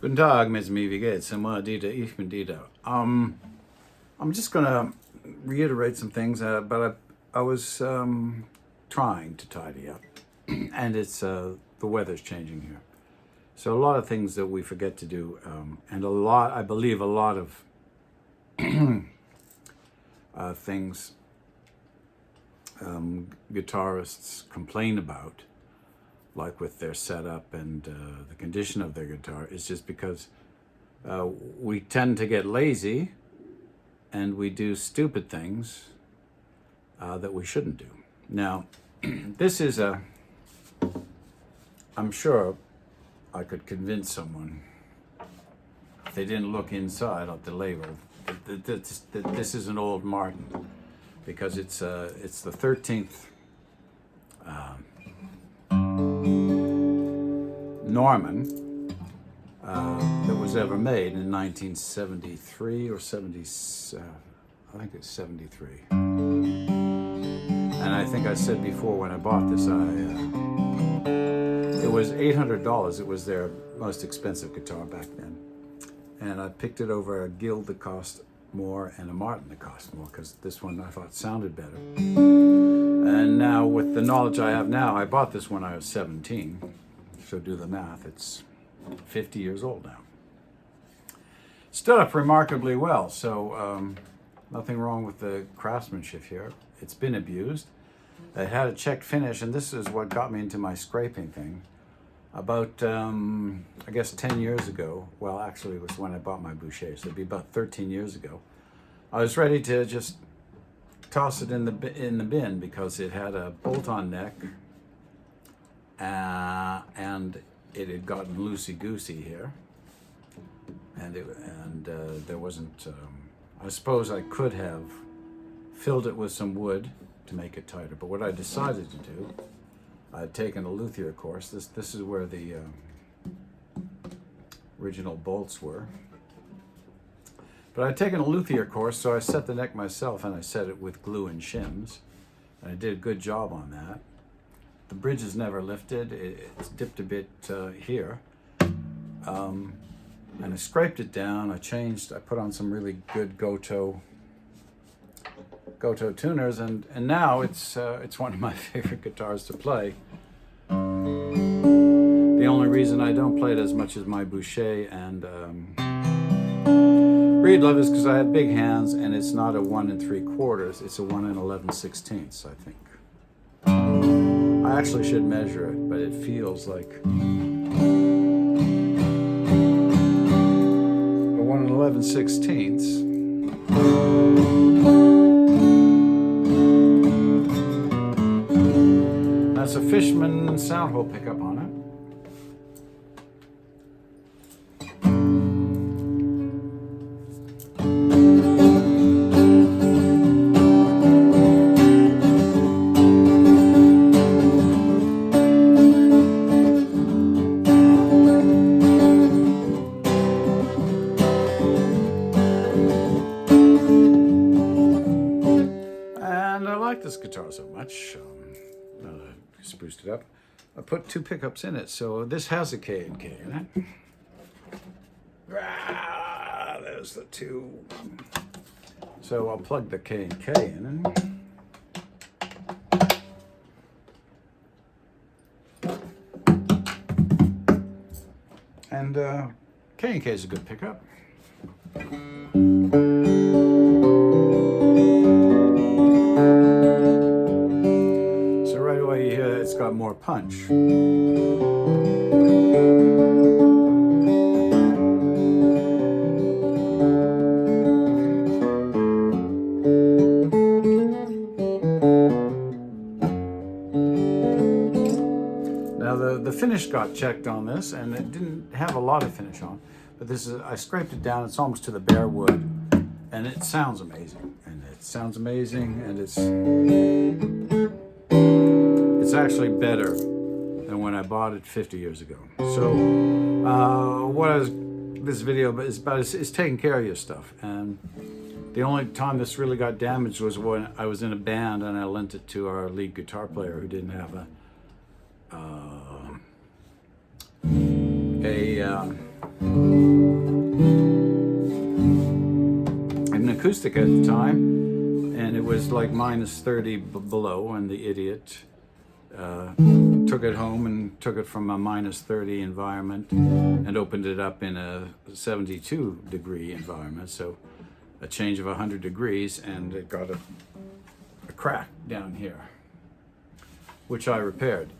Guten Tag, Miss wie geht's? Ich bin Dieter. I'm just going to reiterate some things, but I was trying to tidy up, and it's the weather's changing here. So a lot of things that we forget to do, and I believe a lot of things guitarists complain about, like with their setup and the condition of their guitar, is just because we tend to get lazy and we do stupid things that we shouldn't do. Now, this is I'm sure I could convince someone, if they didn't look inside at the label, that this is an old Martin, because it's the 13th Norman that was ever made in 1973 or 70, I think it's 73. And I think I said before when I bought this, it was $800. It was their most expensive guitar back then. And I picked it over a Guild that cost more and a Martin that cost more, because this one I thought sounded better. And now with the knowledge I have now, I bought this when I was 17. So do the math, it's 50 years old now. Stood up remarkably well, so nothing wrong with the craftsmanship here. It's been abused. It had a checked finish, and this is what got me into my scraping thing. About, I guess 10 years ago, well actually it was when I bought my Boucher, so it'd be about 13 years ago, I was ready to just toss it in the bin because it had a bolt-on neck, and it had gotten loosey-goosey here, and there wasn't, I suppose I could have filled it with some wood to make it tighter, but what I decided to do, I'd taken a luthier course. This is where the original bolts were. But I'd taken a luthier course, so I set the neck myself, and I set it with glue and shims. And I did a good job on that. The bridge is never lifted. It's dipped a bit here. And I scraped it down. I put on some really good Goto tuners, and now it's one of my favorite guitars to play. The only reason I don't play it as much as my Boucher and Breedlove is because I have big hands, and it's not a 1 3/4, it's a 1 11/16, I think. I actually should measure it, but it feels like a 1 11/16. That's a Fishman sound hole pickup on it. And I like this guitar so much. Spruced it up. I put 2 pickups in it, so this has a K&K in it. There's the 2. So I'll plug the K&K in. And K&K is a good pickup. It's got more punch. Now the finish got checked on this, and it didn't have a lot of finish on, but I scraped it down. It's almost to the bare wood, and it sounds amazing. And it's actually better than when I bought it 50 years ago. So this video is about is taking care of your stuff. And the only time this really got damaged was when I was in a band and I lent it to our lead guitar player who didn't have a acoustic at the time, and it was like minus 30 below, and the idiot took it home and took it from a minus 30 environment and opened it up in a 72 degree environment. So a change of 100 degrees, and it got a crack down here, which I repaired.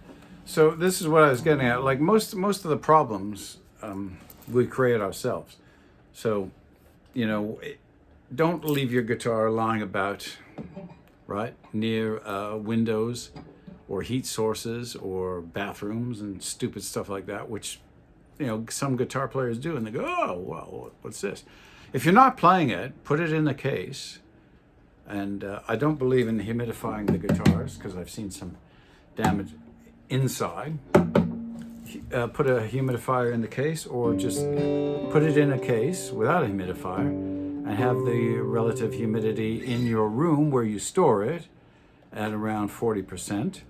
So this is what I was getting at. Like most of the problems we create ourselves. So, you know, don't leave your guitar lying about, right, near windows or heat sources or bathrooms and stupid stuff like that, which, you know, some guitar players do, and they go, oh, well, what's this? If you're not playing it, put it in the case. And I don't believe in humidifying the guitars because I've seen some damage inside. Put a humidifier in the case, or just put it in a case without a humidifier and have the relative humidity in your room where you store it at around 40%,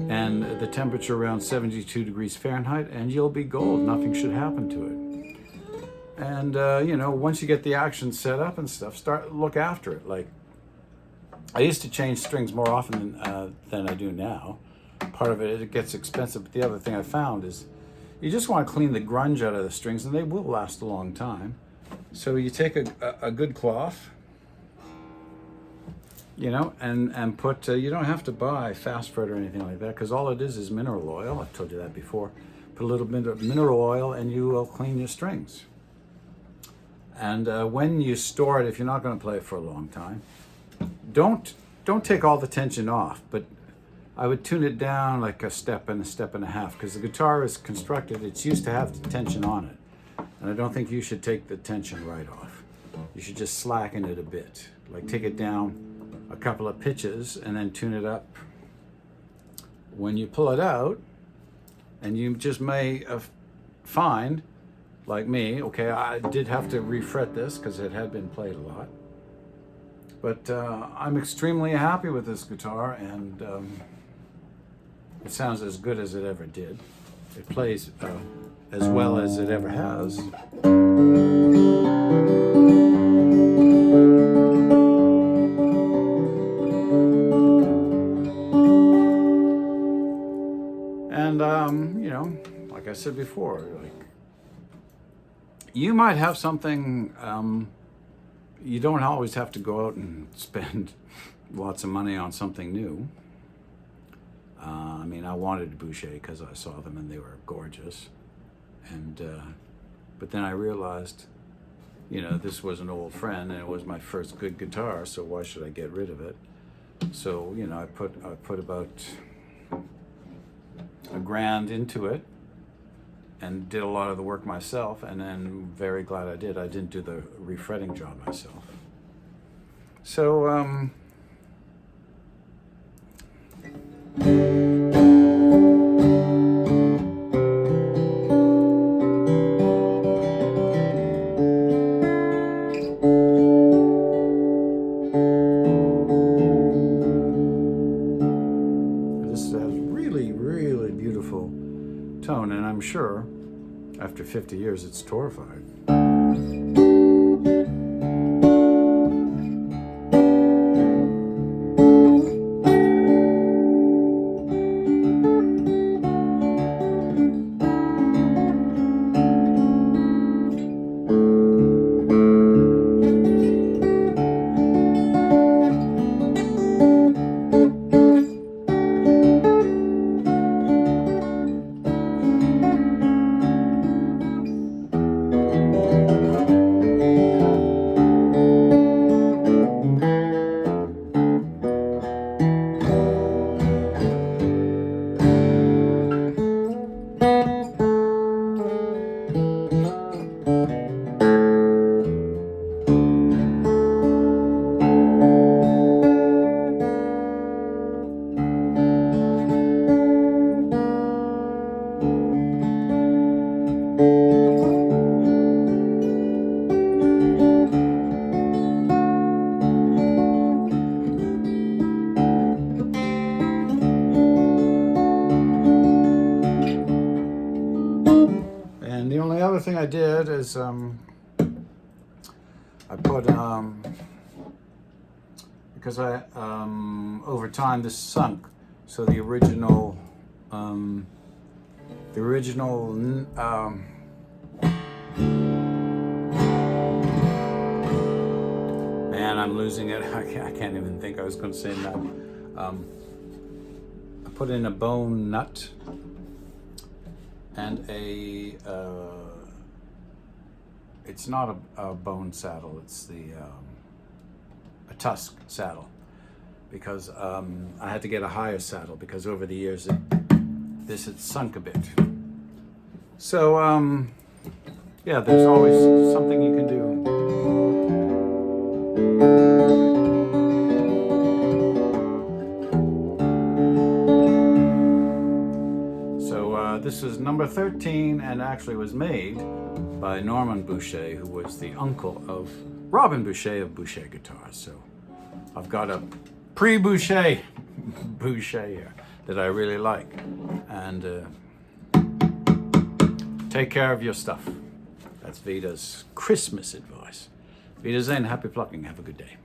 and the temperature around 72 degrees Fahrenheit, and you'll be gold. Nothing should happen to it. And you know, once you get the action set up and stuff, look after it. Like, I used to change strings more often than I do now. Part of it gets expensive, but the other thing I found is you just want to clean the grunge out of the strings, and they will last a long time. So you take a good cloth, you know, and put, you don't have to buy Fast Fret or anything like that, because all it is mineral oil. I've told you that before. Put a little bit of mineral oil and you will clean your strings. And when you store it, if you're not going to play it for a long time, don't take all the tension off, but I would tune it down like a step and a half, because the guitar is constructed, it's used to have the tension on it. And I don't think you should take the tension right off. You should just slacken it a bit. Like take it down a couple of pitches and then tune it up. When you pull it out, and you just may find, like me, okay, I did have to refret this because it had been played a lot. But I'm extremely happy with this guitar, and it sounds as good as it ever did. It plays as well as it ever has. And, you know, like I said before, like, you might have something, you don't always have to go out and spend lots of money on something new. I mean, I wanted Boucher because I saw them and they were gorgeous. And, but then I realized, you know, this was an old friend and it was my first good guitar, so why should I get rid of it? So, you know, I put about $1,000 into it and did a lot of the work myself, and then very glad I did. I didn't do the refretting job myself. So, this has really, really beautiful tone, and I'm sure after 50 years it's torrified. And the only other thing I did is I put because I over time this sunk, so the original man, I'm losing it. I can't even think. I was going to say that. I put in a bone nut and it's not a bone saddle, it's a tusk saddle, because I had to get a higher saddle because over the years this had sunk a bit. So yeah, there's always something you can do. This is number 13, and actually was made by Norman Boucher, who was the uncle of Robin Boucher of Boucher Guitars. So I've got a pre-Boucher here that I really like. And take care of your stuff. That's Vida's Christmas advice. Vida Zen, happy plucking. Have a good day.